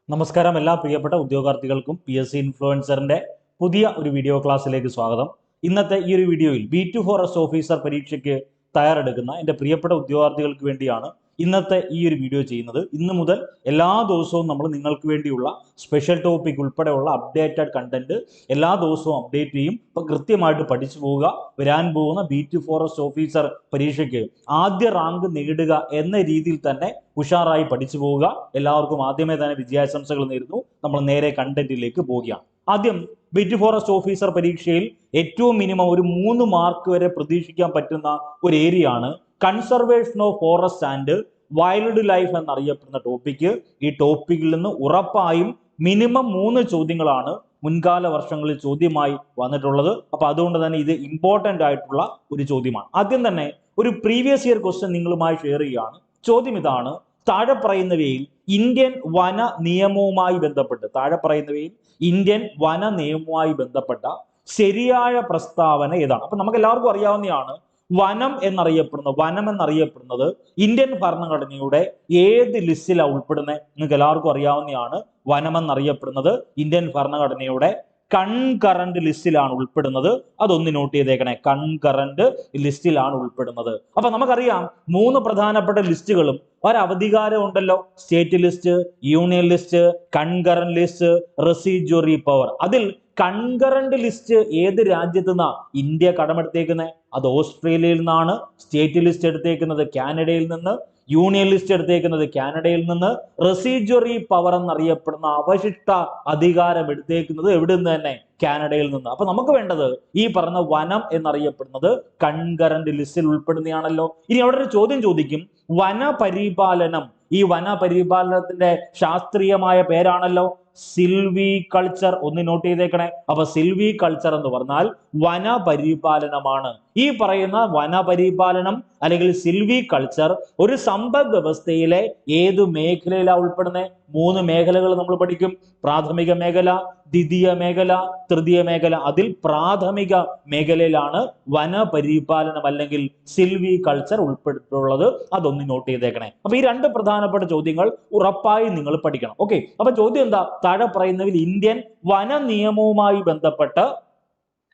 നമസ്കാരം എല്ലാ പ്രിയപ്പെട്ട ഉദ്യോഗാർത്ഥികൾക്കും PSC ഇൻഫ്ലുവൻസറിന്റെ പുതിയ ഒരു വീഡിയോ ക്ലാസ്സിലേക്ക് സ്വാഗതം. ഇന്നത്തെ ഈ ഒരു വീഡിയോയിൽ B2 ഫോറസ്റ്റ് ഓഫീസർ പരീക്ഷയ്ക്ക് തയ്യാറെടുക്കുന്ന എൻ്റെ പ്രിയപ്പെട്ട ഉദ്യോഗാർത്ഥികൾക്ക് വേണ്ടിയാണ് ഇന്നത്തെ ഈ ഒരു വീഡിയോ ചെയ്യുന്നത്. ഇന്ന് മുതൽ എല്ലാ ദിവസവും നമ്മൾ നിങ്ങൾക്ക് വേണ്ടിയുള്ള സ്പെഷ്യൽ ടോപ്പിക് ഉൾപ്പെടെയുള്ള അപ്ഡേറ്റഡ് കണ്ടന്റ് എല്ലാ ദിവസവും അപ്ഡേറ്റ് ചെയ്യും. അപ്പം കൃത്യമായിട്ട് പഠിച്ചു പോവുക. വരാൻ പോകുന്ന B2 ഫോറസ്റ്റ് ഓഫീസർ പരീക്ഷയ്ക്ക് ആദ്യ റാങ്ക് നേടുക എന്ന രീതിയിൽ തന്നെ ഉഷാറായി പഠിച്ചു പോവുക. എല്ലാവർക്കും ആദ്യമേ തന്നെ വിജയാശംസകൾ നേരുന്നു. നമ്മൾ നേരെ കണ്ടന്റിലേക്ക് പോവുകയാണ്. ആദ്യം B2 ഫോറസ്റ്റ് ഓഫീസർ പരീക്ഷയിൽ ഏറ്റവും മിനിമം ഒരു 3 മാർക്ക് വരെ പ്രതീക്ഷിക്കാൻ പറ്റുന്ന ഒരു ഏരിയ ആണ് conservation of forest and wild life എന്നറിയപ്പെടുന്ന ടോപ്പിക്ക്. ഈ ടോപ്പിക്കിൽ നിന്ന് ഉറപ്പായും മിനിമം 3 ചോദ്യങ്ങളാണ് മുൻകാല വർഷങ്ങളിൽ ചോദ്യമായി വന്നിട്ടുള്ളത്. അപ്പൊ അതുകൊണ്ട് തന്നെ ഇത് ഇമ്പോർട്ടന്റ് ആയിട്ടുള്ള ഒരു ചോദ്യമാണ്. ആദ്യം തന്നെ ഒരു പ്രീവിയസ് ഇയർ ക്വസ്റ്റ്യൻ നിങ്ങളുമായി ഷെയർ ചെയ്യുകയാണ്. ചോദ്യം ഇതാണ്: താഴെ പറയുന്നവയിൽ ഇന്ത്യൻ വന നിയമവുമായി ബന്ധപ്പെട്ട ശരിയായ പ്രസ്താവന ഏതാണ്? അപ്പൊ നമുക്ക് എല്ലാവർക്കും അറിയാവുന്നതാണ്, വനം എന്നറിയപ്പെടുന്നത് ഇന്ത്യൻ ഭരണഘടനയുടെ ഏത് ലിസ്റ്റിലാണ് ഉൾപ്പെടുന്നത്? നിങ്ങൾക്ക് എല്ലാവർക്കും അറിയാവുന്നതാണ്, വനം എന്നറിയപ്പെടുന്നത് ഇന്ത്യൻ ഭരണഘടനയുടെ കൺകറന്റ് ലിസ്റ്റിലാണ് ഉൾപ്പെടുന്നത്. അതൊന്ന് നോട്ട് ചെയ്തേക്കണേ, കൺകറന്റ് ലിസ്റ്റിലാണ് ഉൾപ്പെടുന്നത്. അപ്പൊ നമുക്കറിയാം 3 പ്രധാനപ്പെട്ട ലിസ്റ്റുകളും ഒരവധികാരം ഉണ്ടല്ലോ: state list, union list, concurrent list, residuary power. അതിൽ കൺകറന്റ് ലിസ്റ്റ് ഏത് രാജ്യത്തു നിന്നാ ഇന്ത്യ കടമെടുത്തേക്കുന്നത്? അത് ഓസ്ട്രേലിയയിൽ നിന്നാണ്. സ്റ്റേറ്റ് ലിസ്റ്റ് എടുത്തേക്കുന്നത് കാനഡയിൽ നിന്ന്, യൂണിയൻ ലിസ്റ്റ് എടുത്തേക്കുന്നത് കാനഡയിൽ നിന്ന്, റെസിജ്വറി പവർ എന്നറിയപ്പെടുന്ന അവശിഷ്ട അധികാരം എടുത്തേക്കുന്നത് എവിടെ നിന്ന് തന്നെ? കാനഡയിൽ നിന്ന്. അപ്പൊ നമുക്ക് വേണ്ടത് ഈ പറഞ്ഞ വനം എന്നറിയപ്പെടുന്നത് കൺകറന്റ് ലിസ്റ്റിൽ ഉൾപ്പെടുന്നതാണല്ലോ. ഇനി അവിടെ ഒരു ചോദ്യം ചോദിക്കും, വനപരിപാലനം, ഈ വനപരിപാലനത്തിന്റെ ശാസ്ത്രീയമായ പേരാണല്ലോ സിൽവി കൾച്ചർ. ഒന്ന് നോട്ട് ചെയ്തേക്കണേ. അപ്പൊ സിൽവി കൾച്ചർ എന്ന് പറഞ്ഞാൽ വനപരിപാലനമാണ്. ഈ പറയുന്ന വനപരിപാലനം അല്ലെങ്കിൽ സിൽവി കൾച്ചർ ഒരു സമ്പദ് വ്യവസ്ഥയിലെ ഏത് മേഖലയിലാണ് ഉൾപ്പെടുന്നത്? 3 മേഖലകൾ നമ്മൾ പഠിക്കും: പ്രാഥമിക മേഖല, ദ്വിതീയ മേഖല, തൃതീയ മേഖല. അതിൽ പ്രാഥമിക മേഖലയിലാണ് വനപരിപാലനം അല്ലെങ്കിൽ സിൽവി കൾച്ചർ ഉൾപ്പെട്ടിട്ടുള്ളത്. അതൊന്ന് നോട്ട് ചെയ്തേക്കണേ. അപ്പൊ ഈ 2 പ്രധാനപ്പെട്ട ചോദ്യങ്ങൾ ഉറപ്പായി നിങ്ങൾ പഠിക്കണം. ഓക്കെ, അപ്പൊ ചോദ്യം എന്താ? താഴെ പറയുന്നതിൽ ഇന്ത്യൻ വന നിയമവുമായി ബന്ധപ്പെട്ട്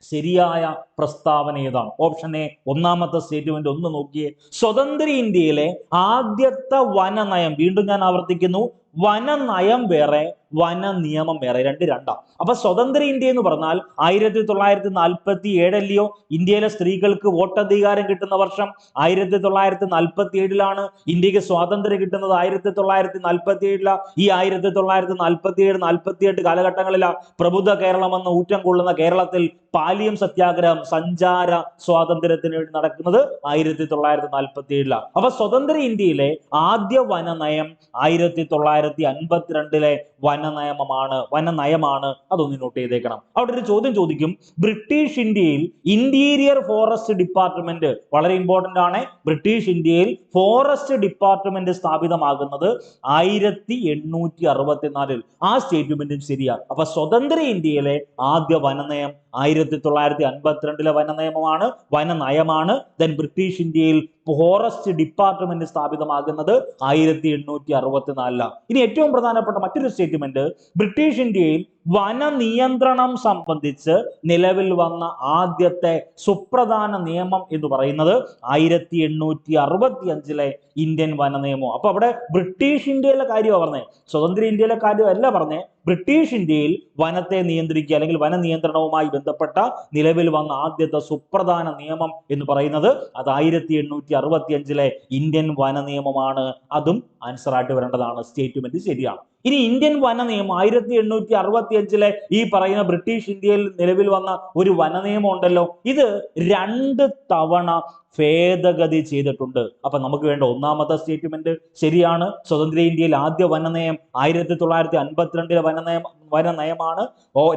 ശരിയായ പ്രസ്താവന ഏതാണ്? ഓപ്ഷൻ എ, ഒന്നാമത്തെ സ്റ്റേറ്റ്മെന്റ് ഒന്ന് നോക്കിയേ. സ്വതന്ത്ര ഇന്ത്യയിലെ ആദ്യത്തെ വനനയം, വീണ്ടും ഞാൻ ആവർത്തിക്കുന്നു, വനനയം വേറെ, വന നിയമം വേറെ, രണ്ടാം. അപ്പൊ സ്വതന്ത്ര ഇന്ത്യ എന്ന് പറഞ്ഞാൽ 1947 അല്ലയോ ഇന്ത്യയിലെ സ്ത്രീകൾക്ക് വോട്ടധികാരം കിട്ടുന്ന വർഷം? 1947 ഇന്ത്യക്ക് സ്വാതന്ത്ര്യം കിട്ടുന്നത്. 1947 ഈ 1947-48 കാലഘട്ടങ്ങളിലാണ് പ്രബുദ്ധ കേരളം എന്ന ഊറ്റം കൊള്ളുന്ന കേരളത്തിൽ പാലിയം സത്യാഗ്രഹം, സഞ്ചാര സ്വാതന്ത്ര്യത്തിന് വേണ്ടി നടക്കുന്നത് 1947. അപ്പൊ സ്വതന്ത്ര ഇന്ത്യയിലെ ആദ്യ വനനയം 1952 വനനയമാണ്. അതൊന്ന് നോട്ട് ചെയ്തേക്കണം. അവിടെ ഒരു ചോദ്യം ചോദിക്കും, ബ്രിട്ടീഷ് ഇന്ത്യയിൽ ഇന്റീരിയർ ഫോറസ്റ്റ് ഡിപ്പാർട്ട്മെന്റ്, വളരെ ഇമ്പോർട്ടന്റ് ആണ്, ബ്രിട്ടീഷ് ഇന്ത്യയിൽ ഫോറസ്റ്റ് ഡിപ്പാർട്ട്മെന്റ് സ്ഥാപിതമാകുന്നത് 1864. ആ സ്റ്റേറ്റ്മെന്റും ശരിയാണ്. അപ്പൊ സ്വതന്ത്ര ഇന്ത്യയിലെ ആദ്യ വനനയം 1952 വനനയമാണ്. ദെൻ ബ്രിട്ടീഷ് ഇന്ത്യയിൽ ഫോറസ്റ്റ് ഡിപ്പാർട്ട്മെന്റ് സ്ഥാപിതമാകുന്നത് 1864. ഇനി ഏറ്റവും പ്രധാനപ്പെട്ട മറ്റൊരു സ്റ്റേറ്റ്മെന്റ്, ബ്രിട്ടീഷ് ഇന്ത്യയിൽ വന നിയന്ത്രണം സംബന്ധിച്ച് നിലവിൽ വന്ന ആദ്യത്തെ സുപ്രധാന നിയമം എന്ന് പറയുന്നത് 1865 ഇന്ത്യൻ വന നിയമം. അപ്പൊ അവിടെ ബ്രിട്ടീഷ് ഇന്ത്യയിലെ കാര്യമാണ് പറഞ്ഞത്, സ്വതന്ത്ര ഇന്ത്യയിലെ കാര്യമല്ല പറഞ്ഞത്. ബ്രിട്ടീഷ് ഇന്ത്യയിൽ വനത്തെ നിയന്ത്രിക്കുക അല്ലെങ്കിൽ വന നിയന്ത്രണവുമായി ബന്ധപ്പെട്ട നിലവിൽ വന്ന ആദ്യത്തെ സുപ്രധാന നിയമം എന്ന് പറയുന്നത് അത് 1865 ഇന്ത്യൻ വന നിയമമാണ്. അതും ആൻസർ ആയിട്ട് വരേണ്ടതാണ്. സ്റ്റേറ്റ്മെന്റ് ശരിയാണ്. ഇനി ഇന്ത്യൻ വന നിയമം 1865 ഈ പറയുന്ന ബ്രിട്ടീഷ് ഇന്ത്യയിൽ നിലവിൽ വന്ന ഒരു വന നിയമം ഉണ്ടല്ലോ, ഇത് 2 തവണ ഭേദഗതി ചെയ്തിട്ടുണ്ട്. അപ്പൊ നമുക്ക് വേണ്ട ഒന്നാമത്തെ സ്റ്റേറ്റ്മെന്റ് ശരിയാണ്. സ്വതന്ത്ര ഇന്ത്യയിൽ ആദ്യ വനനയം 1952 വനനയമാണ്.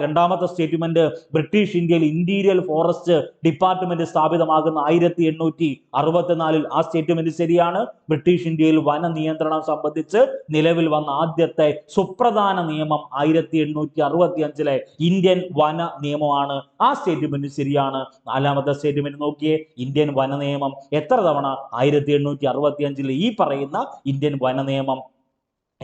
രണ്ടാമത്തെ സ്റ്റേറ്റ്മെന്റ്, ബ്രിട്ടീഷ് ഇന്ത്യയിൽ ഇന്റീരിയർ ഫോറസ്റ്റ് ഡിപ്പാർട്ട്മെന്റ് സ്ഥാപിതമാകുന്ന 1864 ആ സ്റ്റേറ്റ്മെന്റ് ശരിയാണ്. ബ്രിട്ടീഷ് ഇന്ത്യയിൽ വന നിയന്ത്രണം സംബന്ധിച്ച് നിലവിൽ വന്ന ആദ്യത്തെ സുപ്രധാന നിയമം 1865 ഇന്ത്യൻ വന നിയമമാണ്. ആ സ്റ്റേറ്റ്മെന്റ് ശരിയാണ്. നാലാമത്തെ സ്റ്റേറ്റ്മെന്റ് നോക്കിയേ, ഇന്ത്യൻ വന നിയമം എത്ര തവണ? 1865 ഈ പറയുന്ന ഇന്ത്യൻ വന നിയമം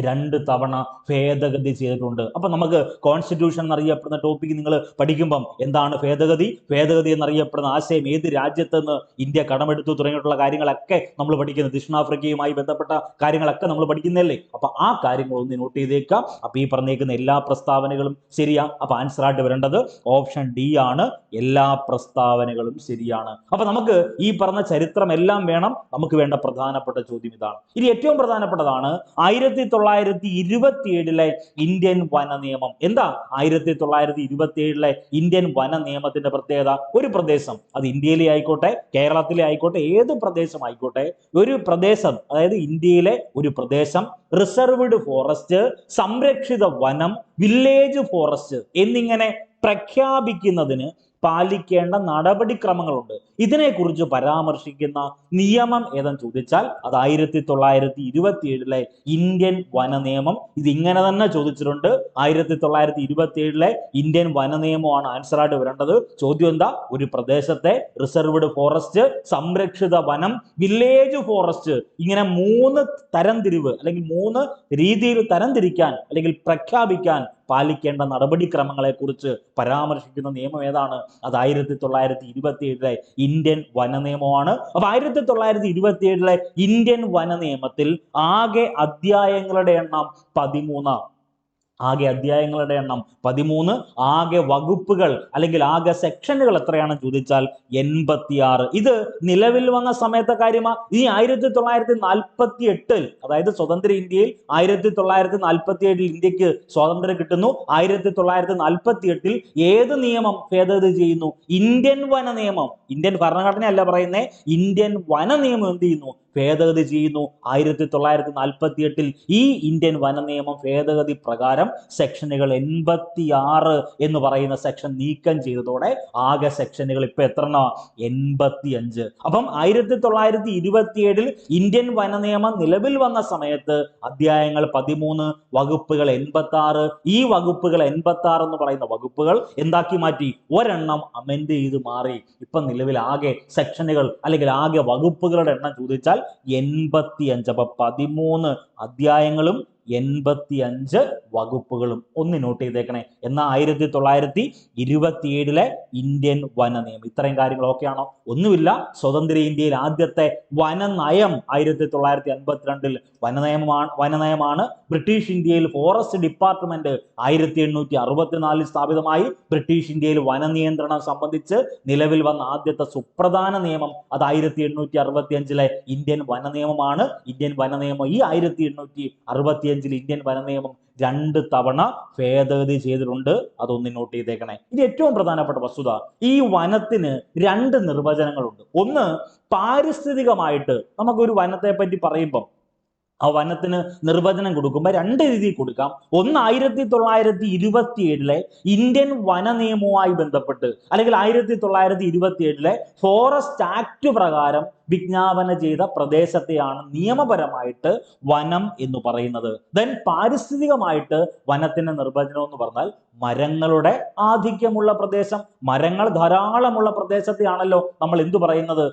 2 തവണ ഭേദഗതി ചെയ്തിട്ടുണ്ട്. അപ്പൊ നമുക്ക് കോൺസ്റ്റിറ്റ്യൂഷൻ എന്നറിയപ്പെടുന്ന ടോപ്പിക് നിങ്ങൾ പഠിക്കുമ്പം എന്താണ് ഭേദഗതി, ഭേദഗതി എന്നറിയപ്പെടുന്ന ആശയം ഏത് രാജ്യത്ത് നിന്ന് ഇന്ത്യ കടമെടുത്തു തുടങ്ങിയിട്ടുള്ള കാര്യങ്ങളൊക്കെ നമ്മൾ പഠിക്കുന്നത്, ദക്ഷിണാഫ്രിക്കയുമായി ബന്ധപ്പെട്ട കാര്യങ്ങളൊക്കെ നമ്മൾ പഠിക്കുന്നതല്ലേ. അപ്പൊ ആ കാര്യങ്ങൾ ഒന്ന് നോട്ട് ചെയ്തേക്കാം. അപ്പൊ ഈ പറഞ്ഞേക്കുന്ന എല്ലാ പ്രസ്താവനകളും ശരിയാ. അപ്പൊ ആൻസർ ആയിട്ട് വരേണ്ടത് ഓപ്ഷൻ ഡി ആണ്, എല്ലാ പ്രസ്താവനകളും ശരിയാണ്. അപ്പൊ നമുക്ക് ഈ പറഞ്ഞ ചരിത്രം എല്ലാം വേണം. നമുക്ക് വേണ്ട പ്രധാനപ്പെട്ട ചോദ്യം ഇതാണ്. ഇനി ഏറ്റവും പ്രധാനപ്പെട്ടതാണ് 1927 ഇന്ത്യൻ വന നിയമം. എന്താ 1927 ഇന്ത്യൻ വന നിയമത്തിന്റെ പ്രത്യേകത? ഒരു പ്രദേശം, അത് ഇന്ത്യയിലെ ആയിക്കോട്ടെ കേരളത്തിലെ ആയിക്കോട്ടെ ഏത് പ്രദേശം ആയിക്കോട്ടെ, ഒരു പ്രദേശം അതായത് ഇന്ത്യയിലെ ഒരു പ്രദേശം റിസർവ്ഡ് ഫോറസ്റ്റ്, സംരക്ഷിത വനം, വില്ലേജ് ഫോറസ്റ്റ് എന്നിങ്ങനെ പ്രഖ്യാപിക്കുന്നതിന് പാലിക്കേണ്ട നടപടിക്രമങ്ങളുണ്ട്. ഇതിനെക്കുറിച്ച് പരാമർശിക്കുന്ന നിയമം ഏതെന്ന് ചോദിച്ചാൽ അത് 1927 ഇന്ത്യൻ വന നിയമം. ഇത് ഇങ്ങനെ തന്നെ ചോദിച്ചിട്ടുണ്ട്. 1927 ഇന്ത്യൻ വന നിയമമാണ് ആൻസർ ആയിട്ട് വരേണ്ടത്. ചോദ്യം എന്താ? ഒരു പ്രദേശത്തെ റിസർവ്ഡ് ഫോറസ്റ്റ്, സംരക്ഷിത വനം, വില്ലേജ് ഫോറസ്റ്റ് ഇങ്ങനെ 3 തരംതിരിവ് അല്ലെങ്കിൽ 3 രീതിയിൽ തരംതിരിക്കാൻ അല്ലെങ്കിൽ പ്രഖ്യാപിക്കാൻ പാലിക്കേണ്ട നടപടിക്രമങ്ങളെ കുറിച്ച് പരാമർശിക്കുന്ന നിയമം ഏതാണ്? അത് 1927 ഇന്ത്യൻ വന നിയമമാണ്. അപ്പൊ 1927 ഇന്ത്യൻ വന നിയമത്തിൽ ആകെ അധ്യായങ്ങളുടെ എണ്ണം 13. ആകെ അധ്യായങ്ങളുടെ എണ്ണം 13. ആകെ വകുപ്പുകൾ അല്ലെങ്കിൽ ആകെ സെക്ഷനുകൾ എത്രയാണെന്ന് ചോദിച്ചാൽ 86. ഇത് നിലവിൽ വന്ന സമയത്തെ കാര്യമാ. ഈ 1948 അതായത് സ്വതന്ത്ര ഇന്ത്യയിൽ 1947 ഇന്ത്യക്ക് സ്വാതന്ത്ര്യം കിട്ടുന്നു. 1948 ഏത് നിയമം ഭേദഗതി ചെയ്യുന്നു? ഇന്ത്യൻ വന നിയമം. ഇന്ത്യൻ ഭരണഘടന അല്ല പറയുന്നേ, ഇന്ത്യൻ വന നിയമം എന്ത് ചെയ്യുന്നു? ഭേദഗതി ചെയ്യുന്നു. 1948 ഈ ഇന്ത്യൻ വന നിയമം ഭേദഗതി പ്രകാരം സെക്ഷനുകൾ 86 എന്ന് പറയുന്ന സെക്ഷൻ നീക്കം ചെയ്തതോടെ ആകെ സെക്ഷനുകൾ ഇപ്പൊ എത്ര? 85. അപ്പം 1927 ഇന്ത്യൻ വന നിയമം നിലവിൽ വന്ന സമയത്ത് അധ്യായങ്ങൾ 13, വകുപ്പുകൾ 86. ഈ വകുപ്പുകൾ 86 എന്ന് പറയുന്ന വകുപ്പുകൾ എന്താക്കി മാറ്റി? ഒരെണ്ണം അമെൻഡ് ചെയ്ത് മാറി. ഇപ്പൊ നിലവിൽ ആകെ സെക്ഷനുകൾ അല്ലെങ്കിൽ ആകെ വകുപ്പുകളുടെ എണ്ണം ചോദിച്ചാൽ 85. അപ്പൊ 13 അധ്യായങ്ങളും 85 വകുപ്പുകളും ഒന്ന് നോട്ട് ചെയ്തേക്കണേ. എന്നാൽ 1927 ഇന്ത്യൻ വന നിയമം ഇത്രയും കാര്യങ്ങൾ ഓക്കെയാണോ? ഒന്നുമില്ല. സ്വതന്ത്ര ഇന്ത്യയിൽ ആദ്യത്തെ വനനയം 1952 വനനയമാണ്. ബ്രിട്ടീഷ് ഇന്ത്യയിൽ ഫോറസ്റ്റ് ഡിപ്പാർട്ട്മെന്റ് 1864 സ്ഥാപിതമായി. ബ്രിട്ടീഷ് ഇന്ത്യയിൽ വന നിയന്ത്രണം സംബന്ധിച്ച് നിലവിൽ വന്ന ആദ്യത്തെ സുപ്രധാന നിയമം അത് 1865 ഇന്ത്യൻ വന നിയമമാണ്. ഇന്ത്യൻ വന നിയമം ഈ 1865 ഇന്ത്യൻ വന നിയമം 2 തവണ ഭേദഗതി ചെയ്തിട്ടുണ്ട്. അതൊന്ന് നോട്ട് ചെയ്തേക്കണേ. ഇത് ഏറ്റവും പ്രധാനപ്പെട്ട വസ്തുത. ഈ വനത്തിന് 2 നിർവചനങ്ങളുണ്ട്. ഒന്ന്, പാരിസ്ഥിതികമായിട്ട് നമുക്കൊരു വനത്തെ പറ്റി പറയുമ്പം ആ വനത്തിന് നിർവചനം കൊടുക്കുമ്പോൾ 2 രീതിയിൽ കൊടുക്കാം. ഒന്ന് 1927 ഇന്ത്യൻ വന നിയമവുമായി ബന്ധപ്പെട്ട് അല്ലെങ്കിൽ 1927 ഫോറസ്റ്റ് ആക്ട് പ്രകാരം വിജ്ഞാപന ചെയ്ത പ്രദേശത്തെയാണ് നിയമപരമായിട്ട് വനം എന്ന് പറയുന്നത്. ദെൻ പാരിസ്ഥിതികമായിട്ട് വനത്തിന്റെ നിർവചനം എന്ന് പറഞ്ഞാൽ മരങ്ങളുടെ ആധിക്യമുള്ള പ്രദേശം, മരങ്ങൾ ധാരാളമുള്ള പ്രദേശത്തെയാണല്ലോ നമ്മൾ എന്ത് പറയുന്നത്?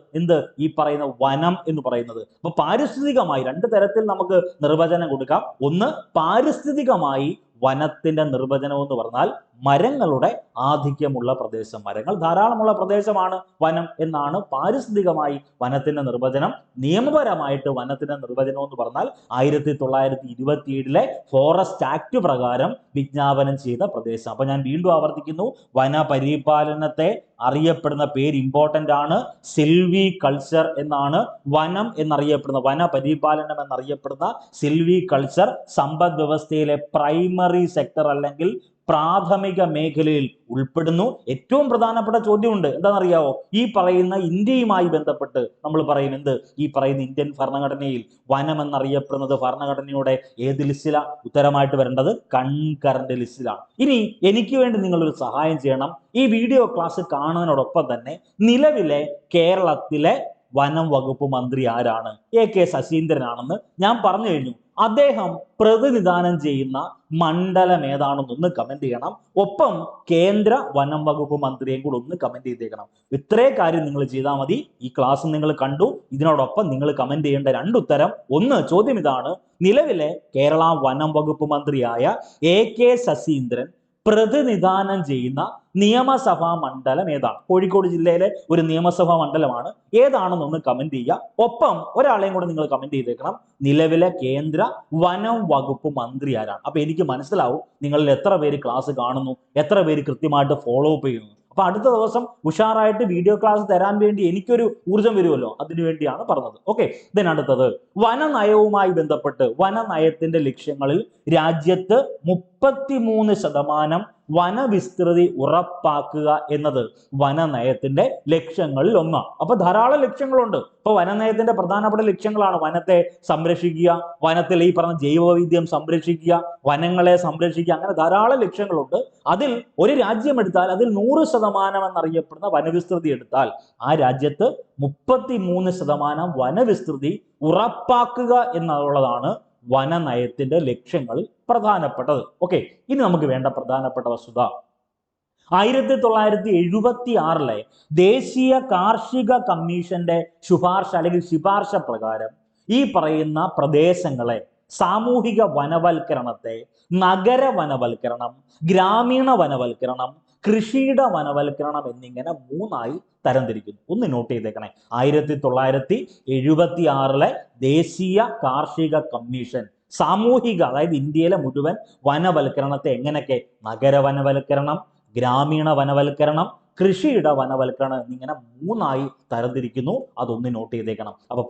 ഈ പറയുന്ന വനം എന്ന് പറയുന്നത്. അപ്പൊ പാരിസ്ഥിതികമായി 2 തരത്തിൽ നമുക്ക് നിർവചനം കൊടുക്കാം. ഒന്ന്, പാരിസ്ഥിതികമായി വനത്തിന്റെ നിർവചനം എന്ന് പറഞ്ഞാൽ മരങ്ങളുടെ ആധിക്യമുള്ള പ്രദേശം, മരങ്ങൾ ധാരാളമുള്ള പ്രദേശമാണ് വനം എന്നാണ് പാരിസ്ഥിതികമായി വനത്തിന്റെ നിർവചനം. നിയമപരമായിട്ട് വനത്തിന്റെ നിർവചനം എന്ന് പറഞ്ഞാൽ 1927 ഫോറസ്റ്റ് ആക്ട് പ്രകാരം വിജ്ഞാപനം ചെയ്ത പ്രദേശം. അപ്പൊ ഞാൻ വീണ്ടും ആവർത്തിക്കുന്നു, വനപരിപാലനത്തെ അറിയപ്പെടുന്ന പേര് ഇമ്പോർട്ടന്റ് ആണ്, സിൽവി കൾച്ചർ എന്നാണ്. വനം എന്നറിയപ്പെടുന്ന, വനപരിപാലനം എന്നറിയപ്പെടുന്ന സിൽവി കൾച്ചർ സമ്പദ് വ്യവസ്ഥയിലെ പ്രൈമറി സെക്ടർ അല്ലെങ്കിൽ പ്രാഥമിക മേഖലയിൽ ഉൾപ്പെടുന്നു. ഏറ്റവും പ്രധാനപ്പെട്ട ചോദ്യമുണ്ട്, എന്താണെന്നറിയാവോ? ഈ പറയുന്ന ഇന്ത്യയുമായി ബന്ധപ്പെട്ട് നമ്മൾ പറയും ഈ പറയുന്ന ഇന്ത്യൻ ഭരണഘടനയിൽ വനം എന്നറിയപ്പെടുന്നത് ഭരണഘടനയുടെ ഏത് ലിസ്റ്റിലാണ്? ഉത്തരമായിട്ട് വരേണ്ടത് കൺകറന്റ് ലിസ്റ്റിലാണ്. ഇനി എനിക്ക് വേണ്ടി നിങ്ങളൊരു സഹായം ചെയ്യണം. ഈ വീഡിയോ ക്ലാസ് കാണുന്നതിനോടൊപ്പം തന്നെ നിലവിലെ കേരളത്തിലെ വനം വകുപ്പ് മന്ത്രി ആരാണ്? AK ശശീന്ദ്രനാണെന്ന് ഞാൻ പറഞ്ഞു കഴിഞ്ഞു. അദ്ദേഹം പ്രതിനിധാനം ചെയ്യുന്ന മണ്ഡലം ഏതാണെന്നൊന്ന് കമന്റ് ചെയ്യണം. ഒപ്പം കേന്ദ്ര വനം വകുപ്പ് മന്ത്രിയെയും കൂടെ ഒന്ന് കമന്റ് ചെയ്തേക്കണം. ഇത്രേ കാര്യം നിങ്ങൾ ചെയ്താൽ മതി. ഈ ക്ലാസ് നിങ്ങൾ കണ്ടു. ഇതിനോടൊപ്പം നിങ്ങൾ കമന്റ് ചെയ്യേണ്ട രണ്ടുത്തരം. ഒന്ന്, ചോദ്യം ഇതാണ്: നിലവിലെ കേരള വനം വകുപ്പ് മന്ത്രിയായ AK ശശീന്ദ്രൻ പ്രതിനിധാനം ചെയ്യുന്ന നിയമസഭാ മണ്ഡലം ഏതാണ്? കോഴിക്കോട് ജില്ലയിലെ ഒരു നിയമസഭാ മണ്ഡലമാണ്. ഏതാണെന്നൊന്ന് കമന്റ് ചെയ്യുക. ഒപ്പം ഒരാളെയും കൂടെ നിങ്ങൾ കമന്റ് ചെയ്തേക്കണം: നിലവിലെ കേന്ദ്ര വനം വകുപ്പ് മന്ത്രി ആരാണ്? അപ്പൊ എനിക്ക് മനസ്സിലാവും നിങ്ങളിൽ എത്ര പേര് ക്ലാസ് കാണുന്നു, എത്ര പേര് കൃത്യമായിട്ട് ഫോളോ അപ്പ് ചെയ്യുന്നു. അപ്പൊ അടുത്ത ദിവസം ഉഷാറായിട്ട് വീഡിയോ ക്ലാസ് തരാൻ വേണ്ടി എനിക്കൊരു ഊർജ്ജം വരുമല്ലോ, അതിനു വേണ്ടിയാണ് പറഞ്ഞത്. ഓക്കെ, അടുത്തത് വനനയവുമായി ബന്ധപ്പെട്ട് വനനയത്തിന്റെ ലക്ഷ്യങ്ങളിൽ രാജ്യത്ത് 33% വനവിസ്തൃതി ഉറപ്പാക്കുക എന്നത് വനനയത്തിന്റെ ലക്ഷ്യങ്ങളിൽ ഒന്നാണ്. അപ്പൊ ധാരാളം ലക്ഷ്യങ്ങളുണ്ട്. ഇപ്പൊ വനനയത്തിന്റെ പ്രധാനപ്പെട്ട ലക്ഷ്യങ്ങളാണ് വനത്തെ സംരക്ഷിക്കുക, വനത്തിൽ ഈ പറഞ്ഞ ജൈവവൈവിധ്യം സംരക്ഷിക്കുക, വനങ്ങളെ സംരക്ഷിക്കുക, അങ്ങനെ ധാരാളം ലക്ഷ്യങ്ങളുണ്ട്. അതിൽ ഒരു രാജ്യം എടുത്താൽ അതിൽ 100% എന്നറിയപ്പെടുന്ന വനവിസ്തൃതി എടുത്താൽ ആ രാജ്യത്ത് 33% വനവിസ്തൃതി ഉറപ്പാക്കുക എന്നുള്ളതാണ് വനനയത്തിന്റെ ലക്ഷ്യങ്ങളിൽ പ്രധാനപ്പെട്ടത്. ഓക്കെ, ഇനി നമുക്ക് വേണ്ട പ്രധാനപ്പെട്ട വസ്തുത 1976 ദേശീയ കാർഷിക കമ്മീഷന്റെ ശുപാർശ അല്ലെങ്കിൽ ശുപാർശ പ്രകാരം ഈ പറയുന്ന പ്രദേശങ്ങളെ സാമൂഹിക വനവൽക്കരണത്തെ നഗര വനവൽക്കരണം, ഗ്രാമീണ വനവൽക്കരണം, കൃഷിയുടെ വനവൽക്കരണം എന്നിങ്ങനെ 3ആയി തരംതിരിക്കുന്നു. ഒന്ന് നോട്ട് ചെയ്തേക്കണേ. 1976 ദേശീയ കാർഷിക കമ്മീഷൻ സാമൂഹിക, അതായത് ഇന്ത്യയിലെ മുഴുവൻ വനവൽക്കരണത്തെ എങ്ങനെയൊക്കെ നഗരവനവൽക്കരണം, ഗ്രാമീണ വനവൽക്കരണം, കൃഷിയുടെ വനവൽക്കരണം എന്നിങ്ങനെ 3ആയി തരംതിരിക്കുന്നു. അതൊന്ന് നോട്ട് ചെയ്തേക്കണം. അപ്പൊ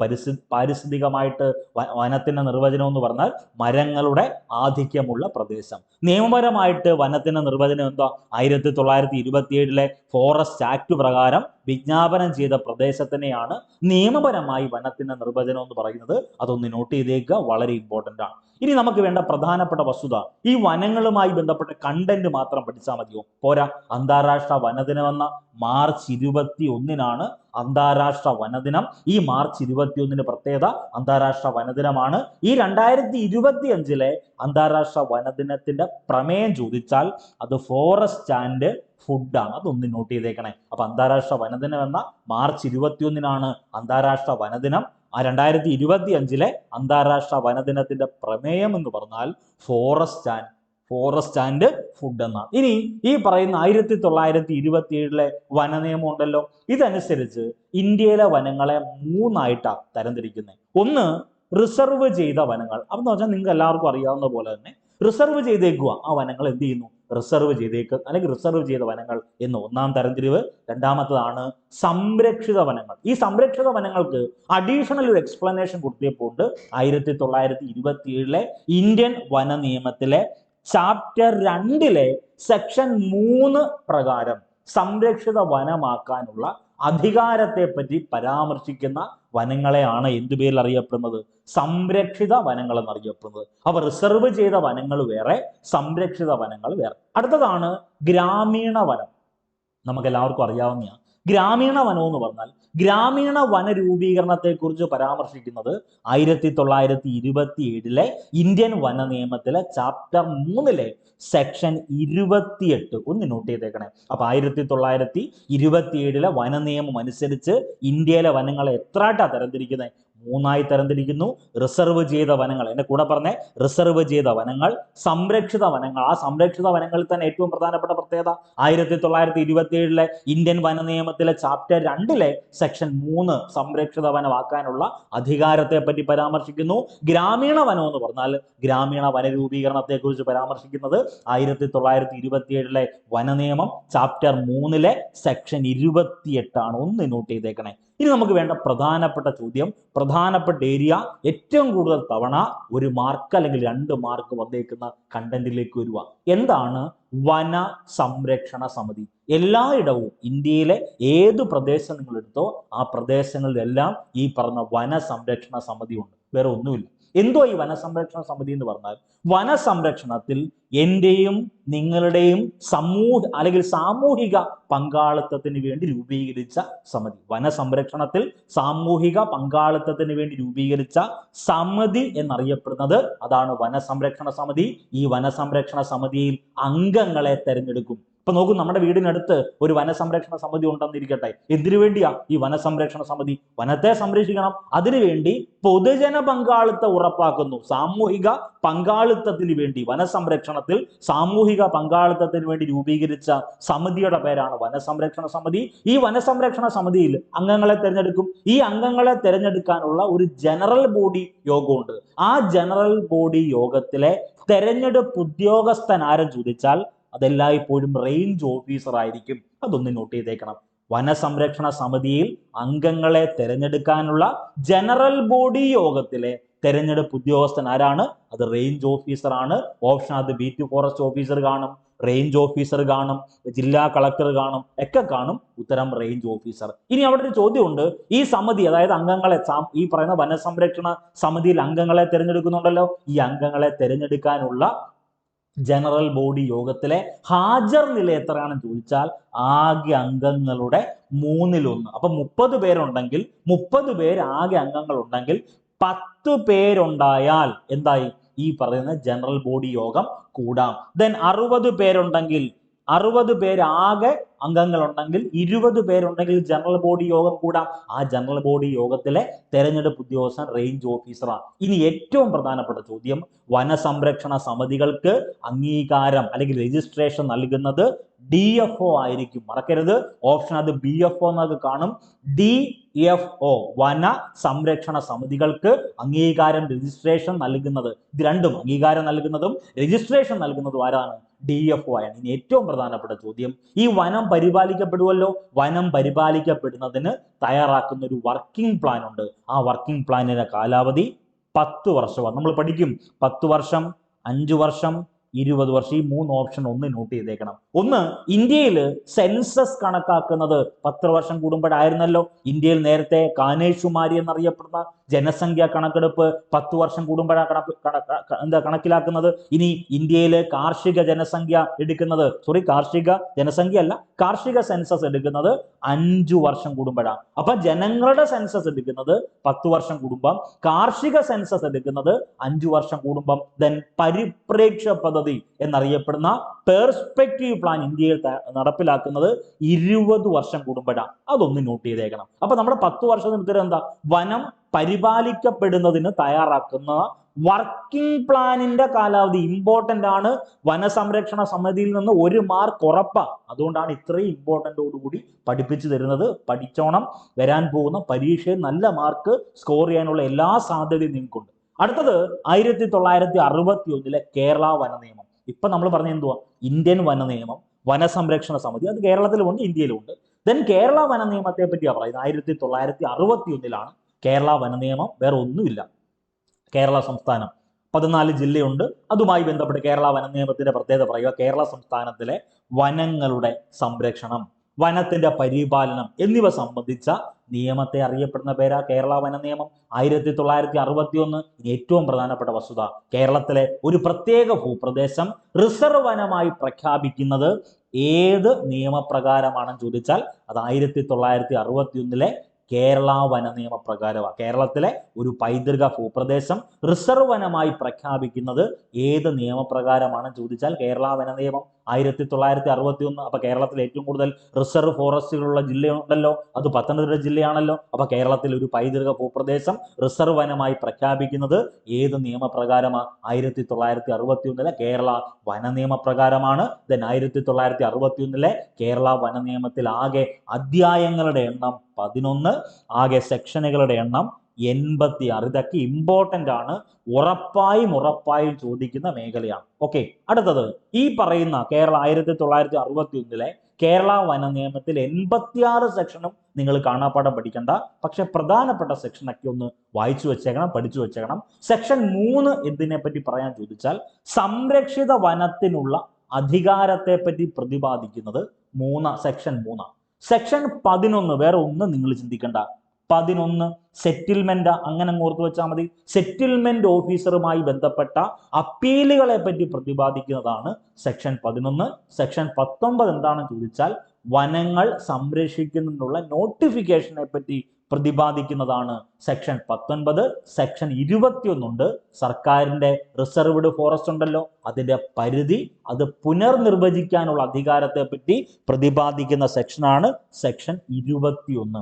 പാരിസ്ഥിതികമായിട്ട് വനത്തിന്റെ നിർവചനം എന്ന് പറഞ്ഞാൽ മരങ്ങളുടെ ആധിക്യമുള്ള പ്രദേശം. നിയമപരമായിട്ട് വനത്തിന്റെ നിർവചനം എന്താ? 1927 ഫോറസ്റ്റ് ആക്ട് പ്രകാരം വിജ്ഞാപനം ചെയ്ത പ്രദേശത്തിനെയാണ് നിയമപരമായി വനത്തിന്റെ നിർവചനം എന്ന് പറയുന്നത്. അതൊന്ന് നോട്ട് ചെയ്തേക്കുക, വളരെ ഇമ്പോർട്ടന്റ് ആണ്. ഇനി നമുക്ക് വേണ്ട പ്രധാനപ്പെട്ട വസ്തുത, ഈ വനങ്ങളുമായി ബന്ധപ്പെട്ട കണ്ടന്റ് മാത്രം പഠിച്ചാൽ മതിയോ? പോരാ. അന്താരാഷ്ട്ര വനദിനം എന്ന മാർച്ച് 21 അന്താരാഷ്ട്ര വനദിനം. ഈ മാർച്ച് 21 പ്രത്യേകത അന്താരാഷ്ട്ര വനദിനമാണ്. ഈ 2025 അന്താരാഷ്ട്ര വനദിനത്തിന്റെ പ്രമേയം ചോദിച്ചാൽ അത് ഫോറസ്റ്റ് ആൻഡ് ഫുഡാണ്. അതൊന്ന് നോട്ട് ചെയ്തേക്കണേ. അപ്പൊ അന്താരാഷ്ട്ര വനദിനം എന്ന മാർച്ച് 21 അന്താരാഷ്ട്ര വനദിനം. ആ 2025 അന്താരാഷ്ട്ര വനദിനത്തിന്റെ പ്രമേയം എന്ന് പറഞ്ഞാൽ ഫോറസ്റ്റ് ആൻഡ് ഫുഡ് എന്നാണ്. ഇനി ഈ പറയുന്ന 1927 വനനിയമം ഉണ്ടല്ലോ, ഇതനുസരിച്ച് ഇന്ത്യയിലെ വനങ്ങളെ 3ആയിട്ടാണ് തരംതിരിക്കുന്നത്. ഒന്ന്, റിസർവ് ചെയ്ത വനങ്ങൾ. അതെന്ന് പറഞ്ഞാൽ നിങ്ങൾക്ക് എല്ലാവർക്കും അറിയാവുന്ന പോലെ തന്നെ റിസർവ് ചെയ്തേക്കുക. ആ വനങ്ങൾ എന്ത് ചെയ്യുന്നു? റിസർവ് ചെയ്തേക്കുക, അല്ലെങ്കിൽ റിസർവ് ചെയ്ത വനങ്ങൾ എന്ന് ഒന്നാം തരംതിരിവ്. രണ്ടാമത്തതാണ് സംരക്ഷിത വനങ്ങൾ. ഈ സംരക്ഷിത വനങ്ങൾക്ക് അഡീഷണൽ ഒരു എക്സ്പ്ലനേഷൻ കൊടുത്തപ്പോൾ 1927 ഇന്ത്യൻ വന നിയമത്തിലെ ചാപ്റ്റർ 2 സെക്ഷൻ 3 പ്രകാരം സംരക്ഷിത വനമാക്കാനുള്ള അധികാരത്തെ പറ്റി പരാമർശിക്കുന്ന വനങ്ങളെയാണ് എന്തു പേരിൽ അറിയപ്പെടുന്നത്? സംരക്ഷിത വനങ്ങൾ എന്നറിയപ്പെടുന്നത്. അപ്പൊ റിസർവ് ചെയ്ത വനങ്ങൾ വേറെ, സംരക്ഷിത വനങ്ങൾ വേറെ. അടുത്തതാണ് ഗ്രാമീണ വനം. നമുക്ക് എല്ലാവർക്കും അറിയാവുന്നതാണ്. ഗ്രാമീണ വനം എന്ന് പറഞ്ഞാൽ ഗ്രാമീണ വന രൂപീകരണത്തെ കുറിച്ച് പരാമർശിക്കുന്നത് 1927 ഇന്ത്യൻ വന നിയമത്തിലെ ചാപ്റ്റർ 3 സെക്ഷൻ 28. ഒന്ന് നോട്ട് ചെയ്തേക്കണേ. അപ്പൊ 1927 വന നിയമം അനുസരിച്ച് ഇന്ത്യയിലെ വനങ്ങളെ എത്രയായിട്ടാ തരംതിരിക്കുന്നത്? 3ആയി തരംതിരിക്കുന്നു. റിസർവ് ചെയ്ത വനങ്ങൾ, എന്റെ കൂടെ പറഞ്ഞേ, റിസർവ് ചെയ്ത വനങ്ങൾ, സംരക്ഷിത വനങ്ങൾ. ആ സംരക്ഷിത വനങ്ങളിൽ തന്നെ ഏറ്റവും പ്രധാനപ്പെട്ട പ്രത്യേകത 1927 ഇന്ത്യൻ വന നിയമത്തിലെ ചാപ്റ്റർ 2 സെക്ഷൻ 3 സംരക്ഷിത വനമാക്കാനുള്ള അധികാരത്തെ പറ്റി പരാമർശിക്കുന്നു. ഗ്രാമീണ വനം എന്ന് പറഞ്ഞാൽ ഗ്രാമീണ വന രൂപീകരണത്തെ കുറിച്ച് പരാമർശിക്കുന്നത് 1927 വന നിയമം ചാപ്റ്റർ 3 സെക്ഷൻ 28 ഒന്ന് നോട്ട് ചെയ്തേക്കണേ. ഇനി നമുക്ക് വേണ്ട പ്രധാനപ്പെട്ട ചോദ്യം, പ്രധാനപ്പെട്ട ഏരിയ, ഏറ്റവും കൂടുതൽ തവണ 1 മാർക്ക് അല്ലെങ്കിൽ 2 മാർക്ക് വന്നേക്കുന്ന കണ്ടന്റിലേക്ക് വരിക. എന്താണ് വന സംരക്ഷണ സമിതി? എല്ലായിടവും ഇന്ത്യയിലെ ഏത് പ്രദേശം നിങ്ങൾ എടുത്തോ ആ പ്രദേശങ്ങളിലെല്ലാം ഈ പറഞ്ഞ വന സംരക്ഷണ സമിതി ഉണ്ട്. വേറെ ഒന്നുമില്ല. എന്തോ ഈ വനസംരക്ഷണ സമിതി എന്ന് പറഞ്ഞാൽ വനസംരക്ഷണത്തിൽ എന്റെയും നിങ്ങളുടെയും അല്ലെങ്കിൽ സാമൂഹിക പങ്കാളിത്തത്തിന് വേണ്ടി രൂപീകരിച്ച സമിതി. വനസംരക്ഷണത്തിൽ സാമൂഹിക പങ്കാളിത്തത്തിന് വേണ്ടി രൂപീകരിച്ച സമിതി എന്നറിയപ്പെടുന്നത് അതാണ് വനസംരക്ഷണ സമിതി. ഈ വനസംരക്ഷണ സമിതിയിൽ അംഗങ്ങളെ തെരഞ്ഞെടുക്കും. ഇപ്പൊ നോക്കൂ, നമ്മുടെ വീടിനടുത്ത് ഒരു വനസംരക്ഷണ സമിതി ഉണ്ടെന്നിരിക്കട്ടെ. എന്തിനു വേണ്ടിയാ ഈ വനസംരക്ഷണ സമിതി? വനത്തെ സംരക്ഷിക്കണം. അതിനുവേണ്ടി പൊതുജന പങ്കാളിത്തം ഉറപ്പാക്കുന്നു. സാമൂഹിക പങ്കാളിത്തത്തിന് വേണ്ടി, വനസംരക്ഷണത്തിൽ സാമൂഹിക പങ്കാളിത്തത്തിന് വേണ്ടി രൂപീകരിച്ച സമിതിയുടെ പേരാണ് വനസംരക്ഷണ സമിതി. ഈ വനസംരക്ഷണ സമിതിയിൽ അംഗങ്ങളെ തെരഞ്ഞെടുക്കും. ഈ അംഗങ്ങളെ തെരഞ്ഞെടുക്കാനുള്ള ഒരു ജനറൽ ബോഡി യോഗമുണ്ട്. ആ ജനറൽ ബോഡി യോഗത്തിലെ തെരഞ്ഞെടുപ്പ് ഉദ്യോഗസ്ഥൻ ആരെന്ന് ചോദിച്ചാൽ അതെല്ലായ്പ്പോഴും റേഞ്ച് ഓഫീസർ ആയിരിക്കും. അതൊന്ന് നോട്ട് ചെയ്തേക്കണം. വനസംരക്ഷണ സമിതിയിൽ അംഗങ്ങളെ തെരഞ്ഞെടുക്കാനുള്ള ജനറൽ ബോഡി യോഗത്തിലെ തെരഞ്ഞെടുപ്പ് ഉദ്യോഗസ്ഥൻ ആരാണ്? അത് റേഞ്ച് ഓഫീസർ ആണ്. ഓപ്ഷൻ അത് ബീറ്റ് ഫോറസ്റ്റ് ഓഫീസർ കാണും, റേഞ്ച് ഓഫീസർ കാണും, ജില്ലാ കളക്ടർ കാണും, ഒക്കെ കാണും. ഉത്തരം റേഞ്ച് ഓഫീസർ. ഇനി അവിടെ ഒരു ചോദ്യമുണ്ട്. ഈ സമിതി, അതായത് അംഗങ്ങളെ, ഈ പറയുന്ന വനസംരക്ഷണ സമിതിയിൽ അംഗങ്ങളെ തിരഞ്ഞെടുക്കുന്നുണ്ടല്ലോ, ഈ അംഗങ്ങളെ തിരഞ്ഞെടുക്കാനുള്ള ജനറൽ ബോഡി യോഗത്തിലെ ഹാജർ നില എത്രയാണെന്ന് ചോദിച്ചാൽ ആകെ അംഗങ്ങളുടെ 1/3. അപ്പൊ 30 പേരുണ്ടെങ്കിൽ, 30 പേര് ആകെ അംഗങ്ങൾ ഉണ്ടെങ്കിൽ 10 പേരുണ്ടായാൽ എന്തായി? ഈ പറയുന്ന ജനറൽ ബോഡി യോഗം കൂടാം. ദെൻ 60 പേരുണ്ടെങ്കിൽ, 60 പേര് ആകെ അംഗങ്ങൾ ഉണ്ടെങ്കിൽ, 20 പേരുണ്ടെങ്കിൽ ജനറൽ ബോഡി യോഗം കൂടാം. ആ ജനറൽ ബോഡി യോഗത്തിലെ തെരഞ്ഞെടുപ്പ് ഉദ്യോഗസ്ഥൻ റേഞ്ച് ഓഫീസറാണ്. ഇനി ഏറ്റവും പ്രധാനപ്പെട്ട ചോദ്യം, വനസംരക്ഷണ സമിതികൾക്ക് അംഗീകാരം അല്ലെങ്കിൽ രജിസ്ട്രേഷൻ നൽകുന്നത് DFO ആയിരിക്കും. മറക്കരുത്, ഓപ്ഷൻ അത് BFO എന്നൊക്കെ കാണും. DFO, വന സംരക്ഷണ സമിതികൾക്ക് അംഗീകാരം, രജിസ്ട്രേഷൻ നൽകുന്നത്, ഇത് രണ്ടും, അംഗീകാരം നൽകുന്നതും രജിസ്ട്രേഷൻ നൽകുന്നതും ആരാണ്? DFO ആണ്. ഇനി ഏറ്റവും പ്രധാനപ്പെട്ട ചോദ്യം, ഈ വനം പരിപാലിക്കപ്പെടുമല്ലോ, വനം പരിപാലിക്കപ്പെടുന്നതിന് തയ്യാറാക്കുന്ന ഒരു വർക്കിംഗ് പ്ലാൻ ഉണ്ട്. ആ വർക്കിംഗ് പ്ലാനിന്റെ കാലാവധി 10 വർഷമാണ്. നമ്മൾ പഠിക്കും 10 വർഷം, 5 വർഷം, 20 വർഷം. ഈ 3 ഓപ്ഷൻ ഒന്ന് നോട്ട് ചെയ്തേക്കണം. ഒന്ന്, ഇന്ത്യയിൽ സെൻസസ് കണക്കാക്കുന്നത് 10 വർഷം കൂടുമ്പോഴായിരുന്നല്ലോ. ഇന്ത്യയിൽ നേരത്തെ കാനേഷുമാരി എന്നറിയപ്പെടുന്ന ജനസംഖ്യ കണക്കെടുപ്പ് 10 വർഷം കൂടുമ്പോഴാണ് കണക്കിലാക്കുന്നത്. ഇനി ഇന്ത്യയിലെ കാർഷിക ജനസംഖ്യ എടുക്കുന്നത്, കാർഷിക ജനസംഖ്യ അല്ല, കാർഷിക സെൻസസ് എടുക്കുന്നത് 5 വർഷം കൂടുമ്പോഴാണ്. അപ്പൊ ജനങ്ങളുടെ സെൻസസ് എടുക്കുന്നത് 10 വർഷം കൂടുമ്പം, കാർഷിക സെൻസസ് എടുക്കുന്നത് 5 വർഷം കൂടുമ്പം. ദെൻ പരിപ്രേക്ഷ്യ പദ്ധതി എന്നറിയപ്പെടുന്ന പെർസ്പെക്റ്റീവ് പ്ലാൻ ഇന്ത്യയിൽ നടപ്പിലാക്കുന്നത് 20 വർഷം കൂടുമ്പോഴാണ്. അതൊന്ന് നോട്ട് ചെയ്തേക്കണം. അപ്പൊ നമ്മുടെ 10 വർഷത്തിന് ഉത്തരം എന്താ? വനം പരിപാലിക്കപ്പെടുന്നതിന് തയ്യാറാക്കുന്ന വർക്കിംഗ് പ്ലാനിന്റെ കാലാവധി ഇമ്പോർട്ടന്റ് ആണ്. വനസംരക്ഷണ സമിതിയിൽ നിന്ന് 1 മാർക്ക് ഉറപ്പാണ്. അതുകൊണ്ടാണ് ഇത്രയും ഇമ്പോർട്ടന്റോടുകൂടി പഠിപ്പിച്ചു തരുന്നത്. പഠിച്ചോണം, വരാൻ പോകുന്ന പരീക്ഷയിൽ നല്ല മാർക്ക് സ്കോർ ചെയ്യാനുള്ള എല്ലാ സാധ്യതയും നിങ്ങൾക്കുണ്ട്. അടുത്തത് 1961 കേരള വന നിയമം. ഇപ്പൊ നമ്മൾ പറഞ്ഞ എന്തുവാ? ഇന്ത്യൻ വന നിയമം, വനസംരക്ഷണ സമിതി, അത് കേരളത്തിലുമുണ്ട്, ഇന്ത്യയിലുമുണ്ട്. ദെൻ കേരള വന നിയമത്തെ പറ്റിയാണ് പറയുന്നത്. 1961 കേരള വന നിയമം. വേറെ ഒന്നുമില്ല. കേരള സംസ്ഥാനം 14 ജില്ലയുണ്ട്. അതുമായി ബന്ധപ്പെട്ട് കേരള വന നിയമത്തിന്റെ പ്രത്യേകത പറയുക, കേരള സംസ്ഥാനത്തിലെ വനങ്ങളുടെ സംരക്ഷണം, വനത്തിന്റെ പരിപാലനം എന്നിവ സംബന്ധിച്ച നിയമത്തെ അറിയപ്പെടുന്ന പേരാ കേരള വന നിയമം. 1961 ഏറ്റവും പ്രധാനപ്പെട്ട വസ്തുത, കേരളത്തിലെ ഒരു പ്രത്യേക ഭൂപ്രദേശം റിസർവ് വനമായി പ്രഖ്യാപിക്കുന്നത് ഏത് നിയമപ്രകാരമാണെന്ന് ചോദിച്ചാൽ അത് 1961 കേരള വന നിയമപ്രകാരമാണ്. കേരളത്തിലെ ഒരു പൈതൃക ഭൂപ്രദേശം റിസർവ് വനമായി പ്രഖ്യാപിക്കുന്നത് ഏത് നിയമപ്രകാരമാണെന്ന് ചോദിച്ചാൽ കേരള വന നിയമം 1961. അപ്പൊ കേരളത്തിൽ ഏറ്റവും കൂടുതൽ റിസർവ് ഫോറസ്റ്റുകളുള്ള ജില്ലയുണ്ടല്ലോ, അത് പത്തനംതിട്ട ജില്ലയാണല്ലോ. അപ്പൊ കേരളത്തിൽ ഒരു പൈതൃക ഭൂപ്രദേശം റിസർവ് വനമായി പ്രഖ്യാപിക്കുന്നത് ഏത് നിയമപ്രകാരമാണ്? 1961 കേരള വന നിയമപ്രകാരമാണ്. ദെൻ 1961 കേരള വന നിയമത്തിൽ ആകെ അധ്യായങ്ങളുടെ എണ്ണം 11, ആകെ സെക്ഷനുകളുടെ എണ്ണം 86. ഇതൊക്കെ ഇമ്പോർട്ടന്റ് ആണ്, ഉറപ്പായും ചോദിക്കുന്ന മേഖലയാണ്. ഓക്കെ, അടുത്തത് ഈ പറയുന്ന കേരള 1961 കേരള വന നിയമത്തിൽ 86 സെക്ഷനും നിങ്ങൾ കാണാപ്പാഠം പഠിക്കണ്ട. പക്ഷെ പ്രധാനപ്പെട്ട സെക്ഷനൊക്കെ ഒന്ന് വായിച്ചു വെച്ചേക്കണം, പഠിച്ചു വെച്ചേക്കണം. സെക്ഷൻ 3 എന്തിനെ പറ്റി പറയാൻ ചോദിച്ചാൽ സംരക്ഷിത വനത്തിനുള്ള അധികാരത്തെ പറ്റി പ്രതിപാദിക്കുന്നത് സെക്ഷൻ 3. സെക്ഷൻ 11 വേറെ ഒന്നും നിങ്ങൾ ചിന്തിക്കണ്ട. 11 സെറ്റിൽമെന്റ്, അങ്ങനെ ഓർത്ത് വെച്ചാൽ മതി. സെറ്റിൽമെന്റ് ഓഫീസറുമായി ബന്ധപ്പെട്ട അപ്പീലുകളെ പറ്റി പ്രതിപാദിക്കുന്നതാണ് സെക്ഷൻ 11. സെക്ഷൻ 19 എന്താണെന്ന് ചോദിച്ചാൽ വനങ്ങൾ സംരക്ഷിക്കുന്നതിനുള്ള നോട്ടിഫിക്കേഷനെ പറ്റി പ്രതിപാദിക്കുന്നതാണ് സെക്ഷൻ 19. സെക്ഷൻ 21 ഉണ്ട്. സർക്കാരിന്റെ റിസർവ്ഡ് ഫോറസ്റ്റ് ഉണ്ടല്ലോ, അതിന്റെ പരിധി, അത് പുനർനിർവചിക്കാനുള്ള അധികാരത്തെ പറ്റി പ്രതിപാദിക്കുന്ന സെക്ഷനാണ് സെക്ഷൻ 21.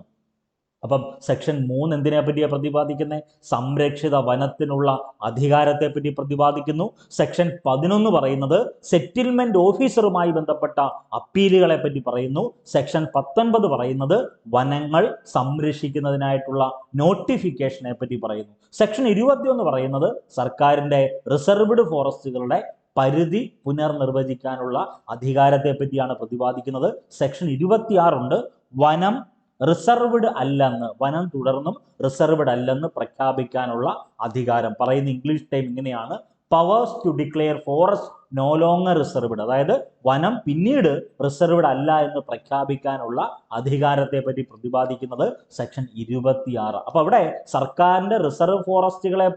അപ്പം സെക്ഷൻ 3 എന്തിനെ പറ്റിയാണ് പ്രതിപാദിക്കുന്നത്? സംരക്ഷിത വനത്തിനുള്ള അധികാരത്തെ പറ്റി പ്രതിപാദിക്കുന്നു. സെക്ഷൻ 11 പറയുന്നത് സെറ്റിൽമെന്റ് ഓഫീസറുമായി ബന്ധപ്പെട്ട അപ്പീലുകളെ പറ്റി പറയുന്നു. സെക്ഷൻ 19 പറയുന്നത് വനങ്ങൾ സംരക്ഷിക്കുന്നതിനായിട്ടുള്ള നോട്ടിഫിക്കേഷനെ പറ്റി പറയുന്നു. സെക്ഷൻ 21 പറയുന്നത് സർക്കാരിന്റെ റിസർവ്ഡ് ഫോറസ്റ്റുകളുടെ പരിധി പുനർനിർവചിക്കാനുള്ള അധികാരത്തെ പറ്റിയാണ് പ്രതിപാദിക്കുന്നത്. സെക്ഷൻ 26 ഉണ്ട്. വനം റിസർവ്ഡ് അല്ലെന്ന്, വനം തുടർന്നും റിസർവ്ഡ് അല്ലെന്ന് പ്രഖ്യാപിക്കാനുള്ള അധികാരം പറയുന്ന ഇംഗ്ലീഷ് ടൈം ഇങ്ങനെയാണ്: powers to declare forest no longer reserved. അതായത് വനം പിന്നീട് റിസർവ്ഡ് അല്ല എന്ന് പ്രഖ്യാപിക്കാനുള്ള അധികാരത്തെ പറ്റി പ്രതിപാദിക്കുന്നത് സെക്ഷൻ 26. അപ്പൊ അവിടെ സർക്കാരിന്റെ റിസർവ് ഫോറസ്റ്റുകളെ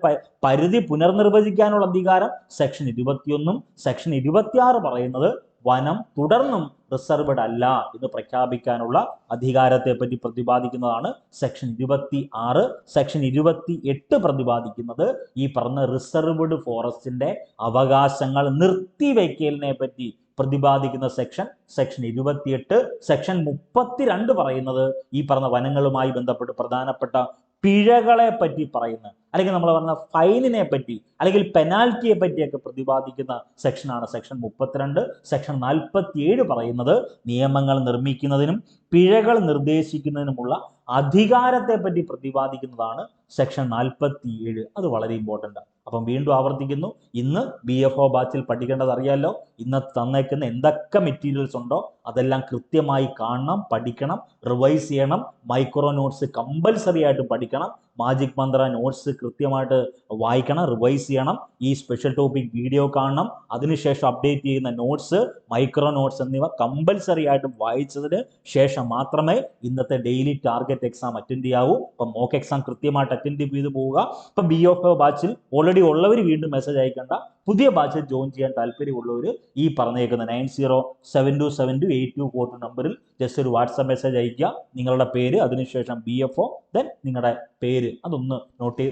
പരിധി പുനർനിർവചിക്കാനുള്ള അധികാരം സെക്ഷൻ 21. സെക്ഷൻ 26 പറയുന്നത് വനം തുടർന്നും റിസർവ്ഡ് അല്ല എന്ന് പ്രഖ്യാപിക്കാനുള്ള അധികാരത്തെ പറ്റി പ്രതിപാദിക്കുന്നതാണ് സെക്ഷൻ 26. സെക്ഷൻ 28 പ്രതിപാദിക്കുന്നത് ഈ പറഞ്ഞ റിസർവ്ഡ് ഫോറസ്റ്റിന്റെ അവകാശങ്ങൾ നിർത്തിവെക്കലിനെ പറ്റി പ്രതിപാദിക്കുന്ന സെക്ഷൻ 28. സെക്ഷൻ 32 പറയുന്നത് ഈ പറഞ്ഞ വനങ്ങളുമായി ബന്ധപ്പെട്ട് പ്രധാനപ്പെട്ട പിഴകളെ പറ്റി പറയുന്ന, അല്ലെങ്കിൽ നമ്മൾ പറഞ്ഞ ഫൈനിനെ പറ്റി അല്ലെങ്കിൽ പെനാൽറ്റിയെ പറ്റിയൊക്കെ പ്രതിപാദിക്കുന്ന സെക്ഷനാണ് സെക്ഷൻ 32. സെക്ഷൻ 47 പറയുന്നത് നിയമങ്ങൾ നിർമ്മിക്കുന്നതിനും പിഴകൾ നിർദ്ദേശിക്കുന്നതിനുമുള്ള അധികാരത്തെ പറ്റി പ്രതിപാദിക്കുന്നതാണ് സെക്ഷൻ 47. അത് വളരെ ഇമ്പോർട്ടൻ്റ്. അപ്പം വീണ്ടും ആവർത്തിക്കുന്നു, ഇന്ന് BFO ബാച്ചിൽ പഠിക്കേണ്ടത് അറിയാമല്ലോ. ഇന്ന് തന്നേക്കുന്ന എന്തൊക്കെ മെറ്റീരിയൽസ് ഉണ്ടോ അതെല്ലാം കൃത്യമായി കാണണം, പഠിക്കണം, റിവൈസ് ചെയ്യണം. മൈക്രോ നോട്ട്സ് കമ്പൽസറി ആയിട്ട് പഠിക്കണം. മാജിക് മന്ത്ര നോട്ട്സ് കൃത്യമായിട്ട് വായിക്കണം, റിവൈസ് ചെയ്യണം. ഈ സ്പെഷ്യൽ ടോപ്പിക് വീഡിയോ കാണണം. അതിനുശേഷം അപ്ഡേറ്റ് ചെയ്യുന്ന നോട്ട്സ്, മൈക്രോ നോട്ട്സ് എന്നിവ കമ്പൽസറി ആയിട്ട് വായിച്ചതിന് ശേഷം മാത്രമേ ഇന്നത്തെ ഡെയിലി ടാർഗറ്റ് എക്സാം അറ്റൻഡ് ചെയ്യാവൂ. അപ്പം മോക്ക് എക്സാം കൃത്യമായിട്ട് അറ്റൻഡ് ചെയ്ത് പോവുക. ഇപ്പം BFO ബാച്ചിൽ ഓൾറെഡി ഉള്ളവർ വീണ്ടും മെസ്സേജ് അയക്കേണ്ട. പുതിയ ബാച്ചിൽ ജോയിൻ ചെയ്യാൻ താല്പര്യമുള്ളവർ ഈ പറഞ്ഞേക്കുന്ന 9072728242 നമ്പറിൽ ജസ്റ്റ് ഒരു വാട്സാപ്പ് മെസ്സേജ് അയക്കുക. നിങ്ങളുടെ പേര്, അതിനുശേഷം BFO, ദെൻ നിങ്ങളുടെ പേര് അതൊന്ന്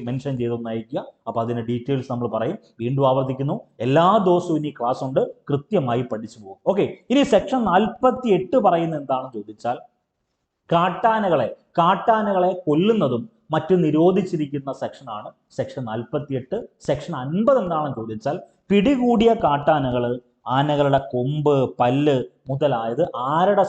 മെൻഷൻ ചെയ്തൊന്ന് അയക്കുക. അപ്പോൾ അതിന്റെ ഡീറ്റെയിൽസ് നമ്മൾ പറയും. വീണ്ടും ആവർത്തിക്കുന്നു, എല്ലാ ദിവസവും ഇനി ക്ലാസ് ഉണ്ട്, കൃത്യമായി പഠിച്ചു പോകും. ഓക്കെ, ഇനി സെക്ഷൻ 48 പറയുന്നത് എന്താണെന്ന് ചോദിച്ചാൽ കാട്ടാനകളെ കൊല്ലുന്നതും മറ്റു നിരോധിച്ചിരിക്കുന്ന സെക്ഷനാണ് സെക്ഷൻ 48. സെക്ഷൻ 50 എന്താണെന്ന് ചോദിച്ചാൽ പിടികൂടിയ ആനകളുടെ കൊമ്പ്, പല്ല് മുതലായത് ആരുടെ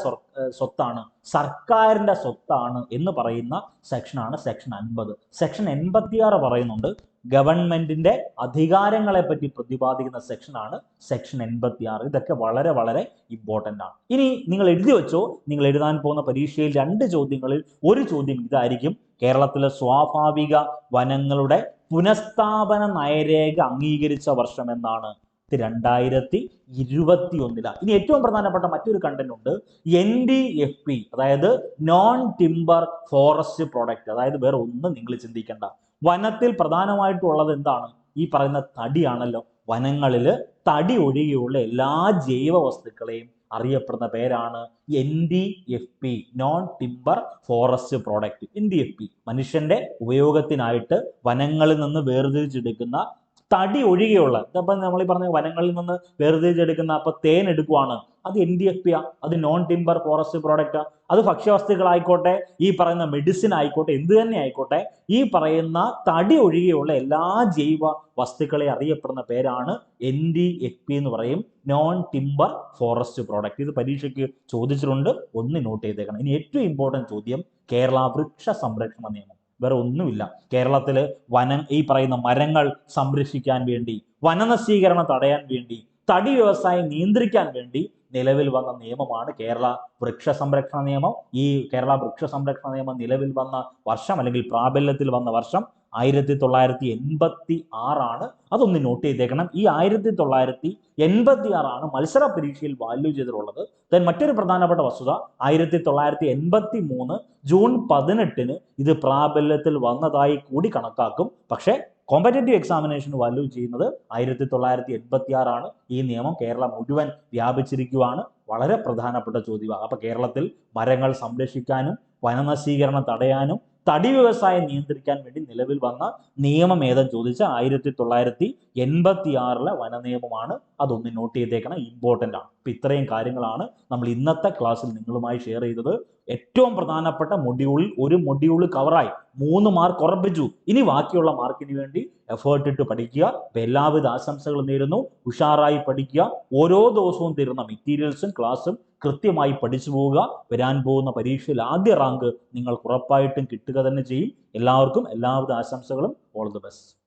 സ്വത്താണ്? സർക്കാരിന്റെ സ്വത്താണ് എന്ന് പറയുന്ന സെക്ഷനാണ് സെക്ഷൻ 50. സെക്ഷൻ 86 പറയുന്നുണ്ട് ഗവൺമെന്റിന്റെ അധികാരങ്ങളെ പറ്റി പ്രതിപാദിക്കുന്ന സെക്ഷനാണ് സെക്ഷൻ 86. ഇതൊക്കെ വളരെ വളരെ ഇമ്പോർട്ടൻ്റ് ആണ്. ഇനി നിങ്ങൾ എഴുതി വെച്ചോ, നിങ്ങൾ എഴുതാൻ പോകുന്ന പരീക്ഷയിൽ 2 ചോദ്യങ്ങളിൽ ഒരു ചോദ്യം ഇതായിരിക്കും: കേരളത്തിലെ സ്വാഭാവിക വനങ്ങളുടെ പുനഃസ്ഥാപന നയരേഖ അംഗീകരിച്ച വർഷം എന്നാണ്? 2021. ഇനി ഏറ്റവും പ്രധാനപ്പെട്ട മറ്റൊരു കണ്ടന്റ് ഉണ്ട്, NTFP, അതായത് നോൺ ടിമ്പർ ഫോറസ്റ്റ് പ്രോഡക്റ്റ്. അതായത് വേറെ ഒന്നും നിങ്ങൾ ചിന്തിക്കേണ്ട, വനത്തിൽ പ്രധാനമായിട്ടുള്ളത് എന്താണ്? ഈ പറയുന്ന തടിയാണല്ലോ. വനങ്ങളിൽ തടി ഒഴികെയുള്ള എല്ലാ ജൈവ വസ്തുക്കളെയും അറിയപ്പെടുന്ന പേരാണ് NTFP, non timber forest product. NTFP മനുഷ്യന്റെ ഉപയോഗത്തിനായിട്ട് വനങ്ങളിൽ നിന്ന് വേർതിരിച്ചെടുക്കുന്ന തടി ഒഴികെയുള്ള, ഇതപ്പം നമ്മൾ ഈ പറഞ്ഞ വനങ്ങളിൽ നിന്ന് വേർതിരിച്ചെടുക്കുന്ന, അപ്പൊ തേൻ എടുക്കുവാണ്, അത് NTFP ആ, അത് നോൺ ടിമ്പർ ഫോറസ്റ്റ് പ്രോഡക്റ്റാ. അത് ഭക്ഷ്യവസ്തുക്കളായിക്കോട്ടെ, ഈ പറയുന്ന മെഡിസിൻ ആയിക്കോട്ടെ, എന്ത് തന്നെ ആയിക്കോട്ടെ, ഈ പറയുന്ന തടി ഒഴികെയുള്ള എല്ലാ ജൈവ വസ്തുക്കളെ അറിയപ്പെടുന്ന പേരാണ് NTFP എന്ന് പറയും, നോൺ ടിമ്പർ ഫോറസ്റ്റ് പ്രോഡക്റ്റ്. ഇത് പരീക്ഷയ്ക്ക് ചോദിച്ചിട്ടുണ്ട്, ഒന്ന് നോട്ട് ചെയ്തേക്കണം. ഇനി ഏറ്റവും ഇമ്പോർട്ടൻറ്റ് ചോദ്യം, കേരള വൃക്ഷ സംരക്ഷണ നിയമം. വേറെ ഒന്നുമില്ല, കേരളത്തില് ഈ പറയുന്ന മരങ്ങൾ സംരക്ഷിക്കാൻ വേണ്ടി, വനനശീകരണം തടയാൻ വേണ്ടി, തടി വ്യവസായം നിയന്ത്രിക്കാൻ വേണ്ടി നിലവിൽ വന്ന നിയമമാണ് കേരള വൃക്ഷ സംരക്ഷണ നിയമം. ഈ കേരള വൃക്ഷ സംരക്ഷണ നിയമം നിലവിൽ വന്ന വർഷം അല്ലെങ്കിൽ പ്രാബല്യത്തിൽ വന്ന വർഷം 1986 അതൊന്ന് നോട്ട് ചെയ്തേക്കണം. ഈ 1986 മത്സര പരീക്ഷയിൽ വാല്യൂ ചെയ്തിട്ടുള്ളത്. ദെൻ മറ്റൊരു പ്രധാനപ്പെട്ട വസ്തുത, 1983 ജൂൺ 18 ഇത് പ്രാബല്യത്തിൽ വന്നതായി കൂടി കണക്കാക്കും. പക്ഷേ കോമ്പറ്റേറ്റീവ് എക്സാമിനേഷൻ വാല്യൂ ചെയ്യുന്നത് 1986 ഈ നിയമം കേരളം മുഴുവൻ വ്യാപിച്ചിരിക്കുകയാണ്. വളരെ പ്രധാനപ്പെട്ട ചോദ്യമാണ്. അപ്പൊ കേരളത്തിൽ മരങ്ങൾ സംരക്ഷിക്കാനും വനനശീകരണം തടയാനും തടി വ്യവസായം നിയന്ത്രിക്കാൻ വേണ്ടി നിലവിൽ വന്ന നിയമം ഏതെന്ന് ചോദിച്ചാൽ 1986 വന നിയമമാണ്. അതൊന്ന് നോട്ട് ചെയ്തേക്കണം, ഇമ്പോർട്ടൻ്റ് ആണ്. അപ്പൊ ഇത്രയും കാര്യങ്ങളാണ് നമ്മൾ ഇന്നത്തെ ക്ലാസ്സിൽ നിങ്ങളുമായി ഷെയർ ചെയ്തത്. ഏറ്റവും പ്രധാനപ്പെട്ട മൊഡ്യൂളിൽ ഒരു മൊഡ്യൂൾ കവറായി 3 മാർക്ക് ഉറപ്പിച്ചു. ഇനി ബാക്കിയുള്ള മാർക്കിന് വേണ്ടി എഫേർട്ട് ഇട്ട് പഠിക്കുക. അപ്പൊ എല്ലാവിധ ആശംസകളും നേരുന്നു. ഉഷാറായി പഠിക്കുക. ഓരോ ദിവസവും തരുന്ന മെറ്റീരിയൽസും ക്ലാസ്സും കൃത്യമായി പഠിച്ചു പോവുക. വരാൻ പോകുന്ന പരീക്ഷയിൽ ആദ്യ റാങ്ക് നിങ്ങൾക്ക് ഉറപ്പായിട്ടും കിട്ടുക തന്നെ ചെയ്യും. എല്ലാവർക്കും എല്ലാവിധ ആശംസകളും. All the best.